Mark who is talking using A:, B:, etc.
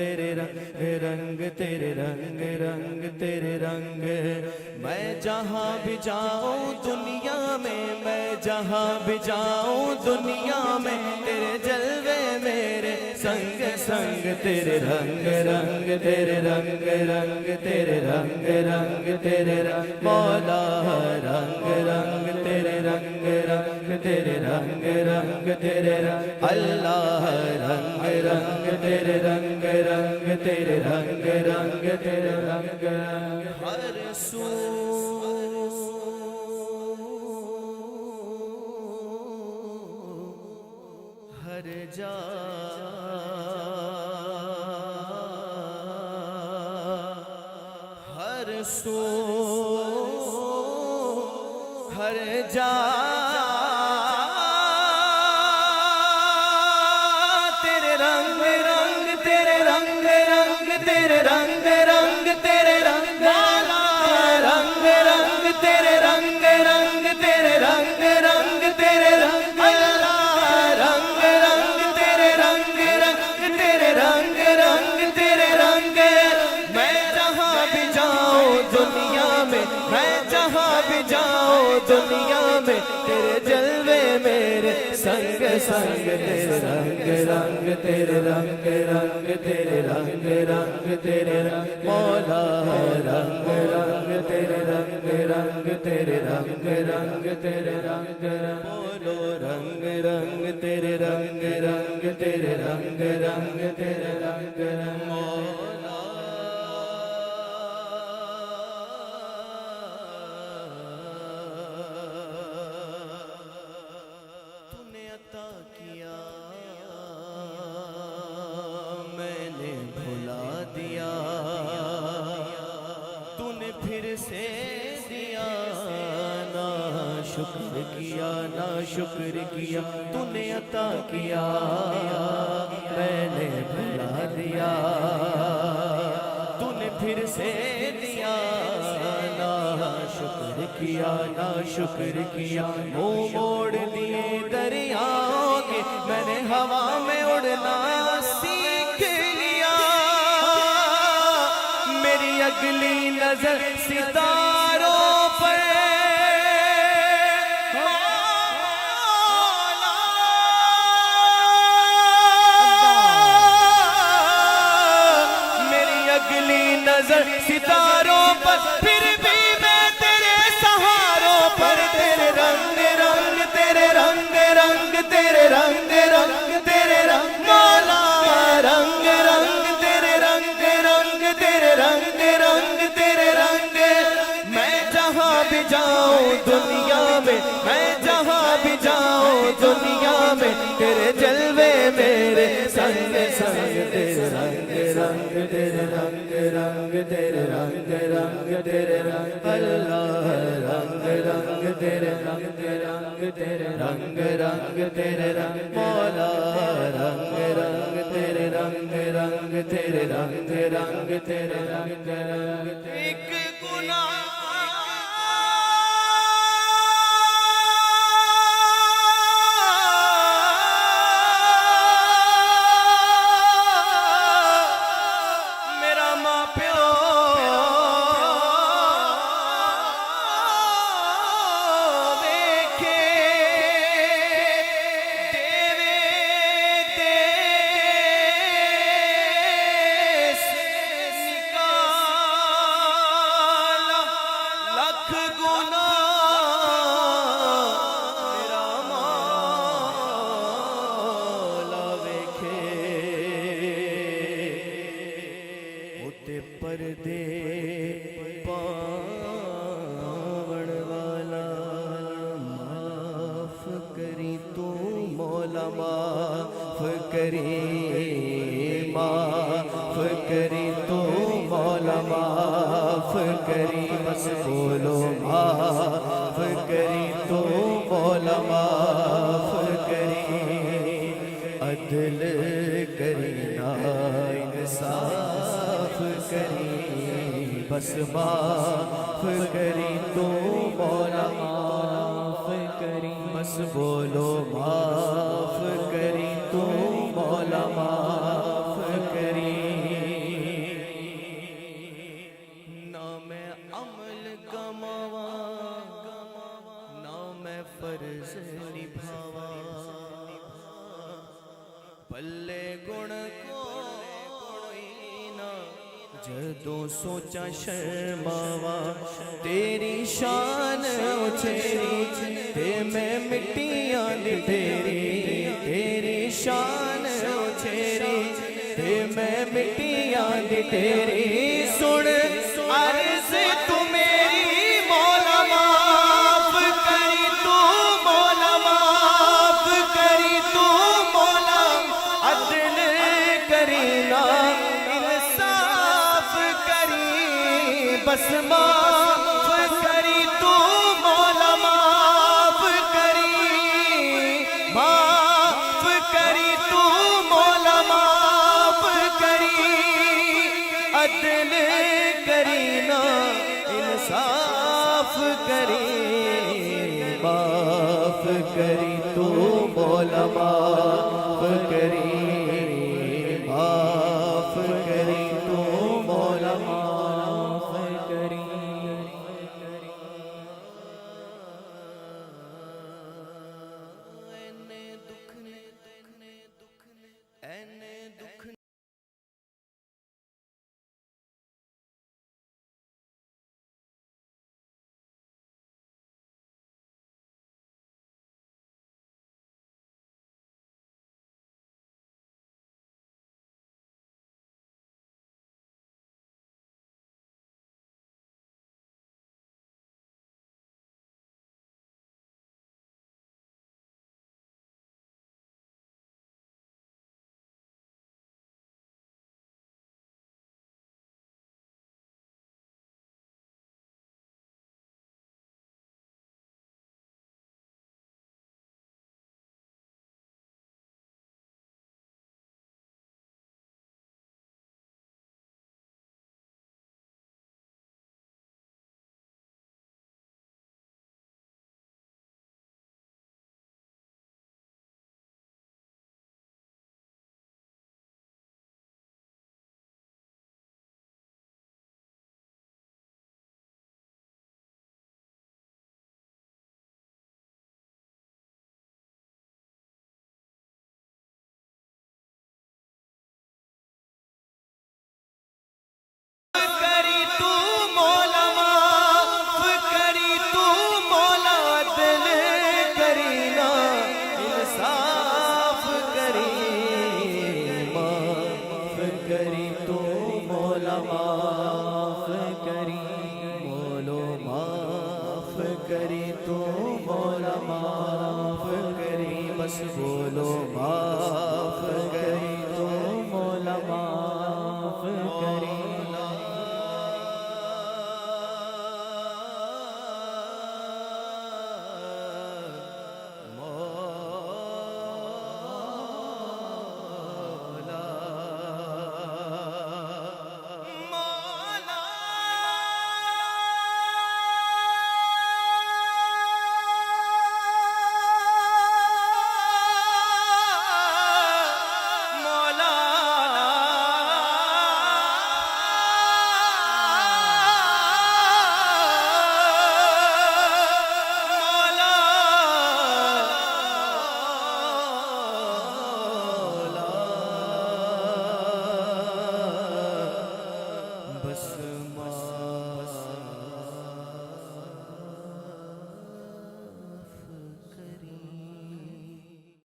A: تیرے رنگ رنگ تیرے رنگ رنگ تیرے رنگ میں جہاں بھی جاؤں دنیا میں جہاں بھی جاؤں دنیا میں تیرے جلوے میرے سنگ سنگ تیرے رنگ رنگ تیرے رنگ رنگ تیرے رنگ رنگ تیرے رنگ مولا رنگ رنگ تیرے رنگ رنگ تیرے رنگ رنگ تیرے رنگ اللہ رنگ رنگ تیرے رنگ رنگ تیرے رنگ رنگ تیرے رنگ ہر سو ہر جا ہر سو ہر جا تیرے رنگ رنگ تیرے رنگ رنگ تیرے رنگ رنگ تیرے رنگ رنگ رنگ تیرے رنگ رنگ تیرے رنگ رنگ تیرے رنگ رنگ رنگ تیرے رنگ رنگ تیرے رنگ رنگ تیرے رنگ میں جہاں بھی جاؤں دنیا میں جہاں بھی جاؤں دنیا میں تیرے جلوے میرے سنگ سنگ تیرے رنگ رنگ تیرے رنگ رنگ تیرے رنگ رنگ تیرے رنگ مولا رنگ رنگ تیرے رنگ رنگ تیرے رنگ رنگ تیرے رنگ بولو رنگ رنگ تیرے رنگ رنگ تیرے رنگ رنگ تیرے رنگ مولا پھر سے دیا نا شکر کیا نا شکر کیا تو نے عطا کیا میں نے بھلا دیا تو نے پھر سے دیا نا شکر کیا نا شکر کیا منہ موڑ دیے دریاؤں کے میں نے ہوا میں اڑنا سیکھ لیا میری اگلی نظر ستاروں پر میری اگلی نظر ستاروں پر پھر بھی میں تیرے سہاروں پر تیرے رنگ رنگ تیرے رنگ رنگ تیرے رنگ رنگ تیرے رنگ مولا رنگ رنگ تیرے رنگ رنگ تیرے رنگ رنگ تیرے رنگ میں جہاں بھی جاؤں دنیا میں جہاں بھی جاؤں دنیا میں تیرے جلوے میرے سنگ سنگ تیرے رنگ رنگ تیرے رنگ رنگ تیرے رنگ رنگ تیرے رنگ اللہ رنگ رنگ تیرے رنگ رنگ تیرے رنگ رنگ تیرے رنگ مولا رنگ رنگ تیرے رنگ رنگ تیرے رنگ رنگ تیرے رنگ رنگ ایک گناہ پردے پاون والا معاف کری تو مولا معاف کری معاف کری تو مولا معاف کری بس بولو معاف کری تو مولا معاف کری عدل کری نا انصاف کری بس معاف کری تو مولا معاف کری بس بولو معاف کری تو مولا معاف کری جدوں سوچا شرماوا تیری شان اچھیری تے میں مٹیاں دی ڈھیری تیری شان اچھیری تے میں مٹیاں دی ڈھیری سن عرض تو میری مولا معاف کری تو مولا معاف کری تو مولا عدل کرینا انصاف کری بس معاف کری تو مولا معاف کری معاف کری تو مولا معاف کری عدل کرینا انصاف کری معاف کری تو مولا معاف کری معاف کری تو مولا معاف کری اینے دکھ نے اینے دکھ کری تو مولا معاف کری تو مولا عدل کرینا انصاف کری معاف کری تو مولا معاف کری مولو معاف کری تو مولا معاف کری بس بولو معاف